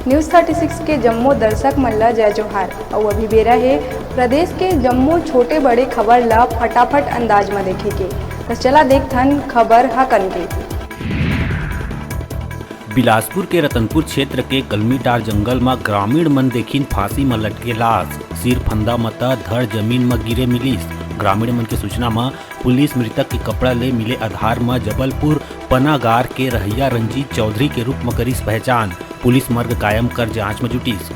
News 36 के जम्मू दर्शक मन ला जय जोहार। और अभी बेरा है प्रदेश के जम्मू छोटे बड़े खबर ला फटाफट अंदाज में देखे के। तो चला देखथन खबर हकन के। बिलासपुर के रतनपुर क्षेत्र के कलमीटार जंगल में ग्रामीण मन देखिन फांसी में लटके लाश, सिर फंदा मता धड़ जमीन में गिरे मिलिस। ग्रामीण मन के सूचना में पुलिस मृतक के कपड़ा ले मिले आधार में जबलपुर पनागार के रहैया रंजीत चौधरी के रूप में करीस पहचान। पुलिस मर्ग कायम कर जांच में जुटीस।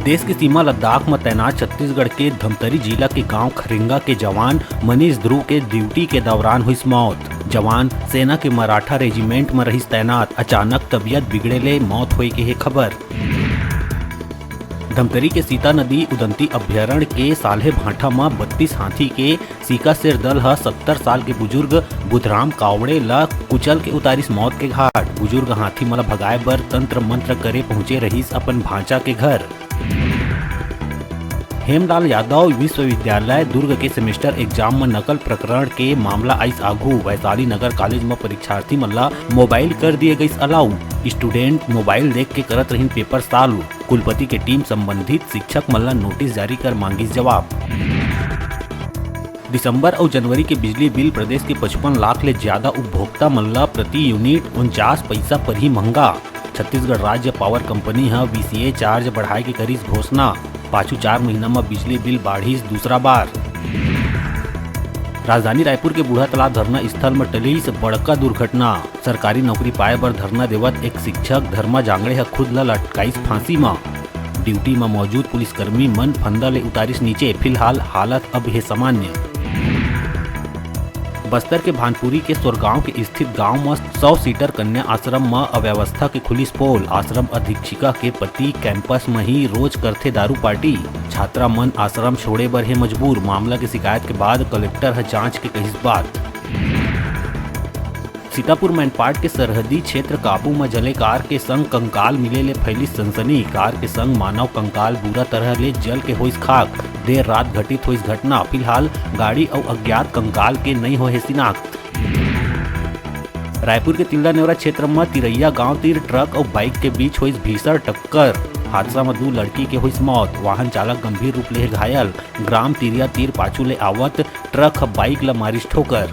देश की सीमा लद्दाख में तैनात छत्तीसगढ़ के धमतरी जिला के गांव खरेंगा के जवान मनीष ध्रुव के ड्यूटी के दौरान हुई मौत। जवान सेना के मराठा रेजिमेंट में रही तैनात, अचानक तबीयत बिगड़े ले मौत हुई के है खबर। धमतरी के सीता नदी उदंती अभ्यारण्य के साल्हे भाठा में 32 हाथी के सीका सिर दल 70 साल के बुजुर्ग बुधराम कावड़े ला कुचल के उतारिस मौत के घाट। बुजुर्ग हाथी मला भगाए बर तंत्र मंत्र करे पहुंचे रहीस अपन भांचा के घर। हेमलाल यादव विश्वविद्यालय दुर्ग के सेमेस्टर एग्जाम में नकल प्रकरण के मामला आइस आगू। वैशाली नगर कॉलेज में परीक्षार्थी मन ला मोबाइल कर दिए गई अलाउ। स्टूडेंट मोबाइल देख के करत रहीन पेपर साल्व। कुलपति के टीम संबंधित शिक्षक मन ला नोटिस जारी कर मांगिस जवाब। दिसंबर और जनवरी के बिजली बिल प्रदेश के 55 लाख ले ज्यादा उपभोक्ता मन ला प्रति यूनिट 49 पैसा पर ही महंगा। छत्तीसगढ़ राज्य पावर कंपनी VCA चार्ज बढ़ाए के करीस घोषणा। पाछू 4 महीना में बिजली बिल बाढ़ीस दूसरा बार। राजधानी रायपुर के बूढ़ा तालाब धरना स्थल में टलीस बड़का दुर्घटना। सरकारी नौकरी पाए बर धरना देवत एक शिक्षक धर्मा जांगड़े खुद ला लटकाइस फांसी में। ड्यूटी में मौजूद पुलिसकर्मी मन फंदा ले उतारिस नीचे। फिलहाल हालत अब है सामान्य। बस्तर के भानपुरी के सोरगांव के स्थित गांव में 100 सीटर कन्या आश्रम में अव्यवस्था के खुलिस पोल। आश्रम अधीक्षिका के पति कैंपस में ही रोज करथे दारू पार्टी। छात्रा मन आश्रम छोड़े बर है मजबूर। मामला की शिकायत के बाद कलेक्टर जांच के कहिस बात। सीतापुर मैनपाट के सरहदी क्षेत्र काबू में जले कार के संग कंकाल मिले ले फैली सनसनी। कार के संग मानव कंकाल बुरा तरह ले जल के होइस खाक। देर रात घटित हुई घटना। फिलहाल गाड़ी और अज्ञात कंकाल के नहीं हो शिनाख्त। रायपुर के तिल्दा नेवरा क्षेत्र में तिरैया गांव तीर ट्रक और बाइक के बीच हुई भीषण टक्कर। हादसा में 2 लड़की के हुई मौत। वाहन चालक गंभीर रूप ले घायल। ग्राम तिरिया तीर पाछू ले आवत ट्रक बाइक ला मारिस ठोकर।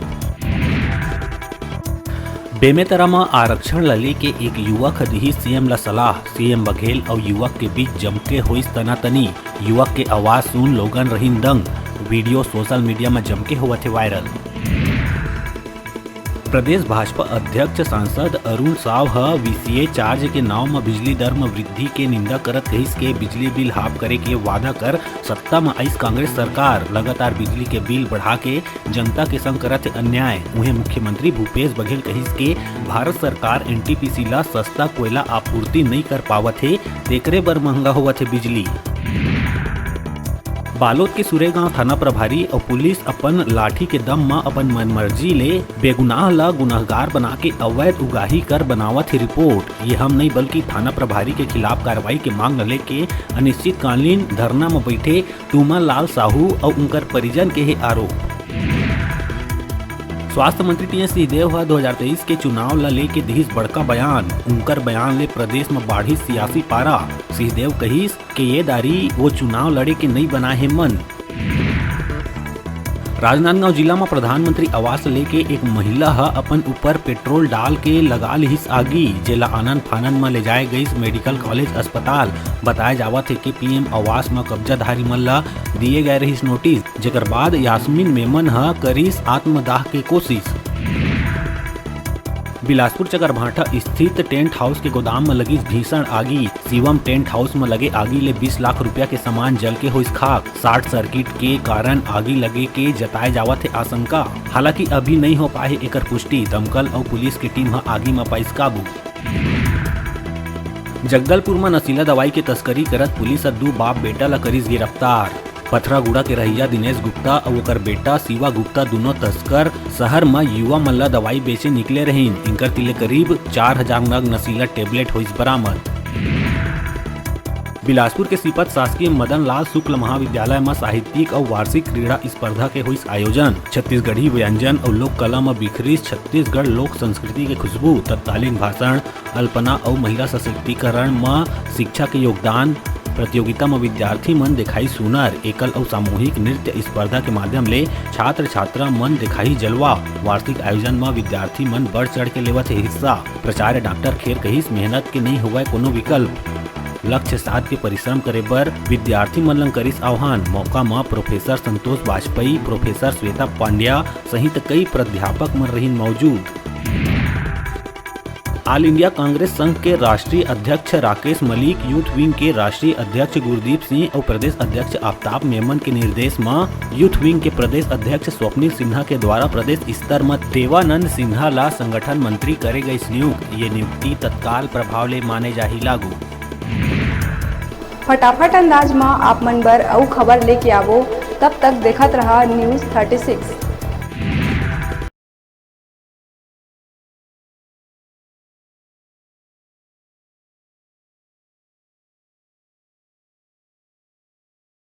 बेमेतरा में आरक्षण ला लेके एक युवक दी सीएम ला सलाह। सीएम बघेल और युवक के बीच जमके हुई तनातनी। युवक के आवाज सुन लोगन रहीन दंग। वीडियो सोशल मीडिया में जमके हुआ थे वायरल। प्रदेश भाजपा अध्यक्ष सांसद अरुण साव VCA चार्ज के नाव में बिजली दर में वृद्धि के निंदा करत कहिस के बिजली बिल हाफ करे के वादा कर सत्ता में आइस कांग्रेस सरकार लगातार बिजली के बिल बढ़ा के जनता के संग करत अन्याय। उन्हें मुख्यमंत्री भूपेश बघेल कहिस के भारत सरकार NTPC ला सस्ता कोयला आपूर्ति नहीं कर पावत है, तेकरे बर महंगा होवत है बिजली। बालोद के सुरेगांव थाना प्रभारी और पुलिस अपन लाठी के दम में अपन मनमर्जी ले बेगुनाह ला गुनाहगार बना के अवैध उगाही कर बनावत है रिपोर्ट। ये हम नहीं बल्कि थाना प्रभारी के खिलाफ कार्रवाई के मांग लेके अनिश्चितकालीन धरना में बैठे टूमा लाल साहू और उनकर परिजन के है आरोप। स्वास्थ्य मंत्री टी एस सिंहदेव 2023 के चुनाव ला लेके दिहिस बड़का बयान। उनकर बयान ले प्रदेश में बाढ़ी सियासी पारा। सिंहदेव कहिस कि ये दारी वो चुनाव लड़े के नहीं बना है मन। राजनांदगांव जिला में प्रधानमंत्री आवास लेके एक महिला अपन ऊपर पेट्रोल डाल के लगा लिहिस आगी। जेला आनंद फानंद में ले जाए गई मेडिकल कॉलेज अस्पताल। बताया जावत है कि PM आवास में कब्जाधारी मन ला दिए गए रहिस नोटिस, जेकर बाद यास्मीन मेमन करीस आत्मदाह के कोशिश। बिलासपुर चकरभाठा स्थित टेंट हाउस के गोदाम में लगी भीषण आगी। शिवम टेंट हाउस में लगे आगी ले 20 लाख रुपया के सामान जल के हुई खाक। शॉर्ट सर्किट के कारण आगी लगे के जताए जावत है आशंका। हालांकि अभी नहीं हो पाए एकर पुष्टि। दमकल और पुलिस की टीम आगी में पाइस काबू। जगदलपुर में नशीला दवाई के तस्करी करत पुलिस 2 बाप बेटा ला करीस गिरफ्तार। पथरागुड़ा के रहिया दिनेश गुप्ता और ओकर बेटा शिवा गुप्ता दोनों तस्कर शहर में युवा मन ला दवाई बेचे निकले रहीन। इनकर तिले करीब 4000 नग नशीला टेबलेट हुई बरामद। बिलासपुर के सीपत शासकीय मदन लाल शुक्ल महाविद्यालय में साहित्यिक और वार्षिक क्रीड़ा स्पर्धा के हुई आयोजन। छत्तीसगढ़ी व्यंजन और लोक कला में बिखरी छत्तीसगढ़ लोक संस्कृति के खुशबू, तत्कालीन भाषण, अल्पना और महिला सशक्तिकरण में शिक्षा के योगदान। प्रतियोगिता में विद्यार्थी मन दिखाई सुनर एकल और सामूहिक नृत्य स्पर्धा के माध्यम ले छात्र छात्रा मन दिखाई जलवा। वार्षिक आयोजन में विद्यार्थी मन बढ़ चढ़ के लेवत है हिस्सा। प्राचार्य डॉक्टर खेर कहिस मेहनत के नहीं हुआ कोनो विकल्प, लक्ष्य साध के परिश्रम करे बर विद्यार्थी मन लंग करिस आह्वान। मौका में प्रोफेसर संतोष वाजपेयी, प्रोफेसर श्वेता पांड्या सहित कई प्राध्यापक मन रहीन मौजूद। ऑल इंडिया कांग्रेस संघ के राष्ट्रीय अध्यक्ष राकेश मलिक, यूथ विंग के राष्ट्रीय अध्यक्ष गुरदीप सिंह और प्रदेश अध्यक्ष आफ्ताब मेमन के निर्देश में यूथ विंग के प्रदेश अध्यक्ष स्वप्निल सिन्हा के द्वारा प्रदेश स्तर में देवानंद सिन्हा ला संगठन मंत्री करे गई नियुक्त। ये नियुक्ति तत्काल प्रभाव ले माने जाही लागू। फटाफट अंदाज में आप मन बर अउ खबर लेके आवो, तब तक देखत रहा न्यूज़ 36।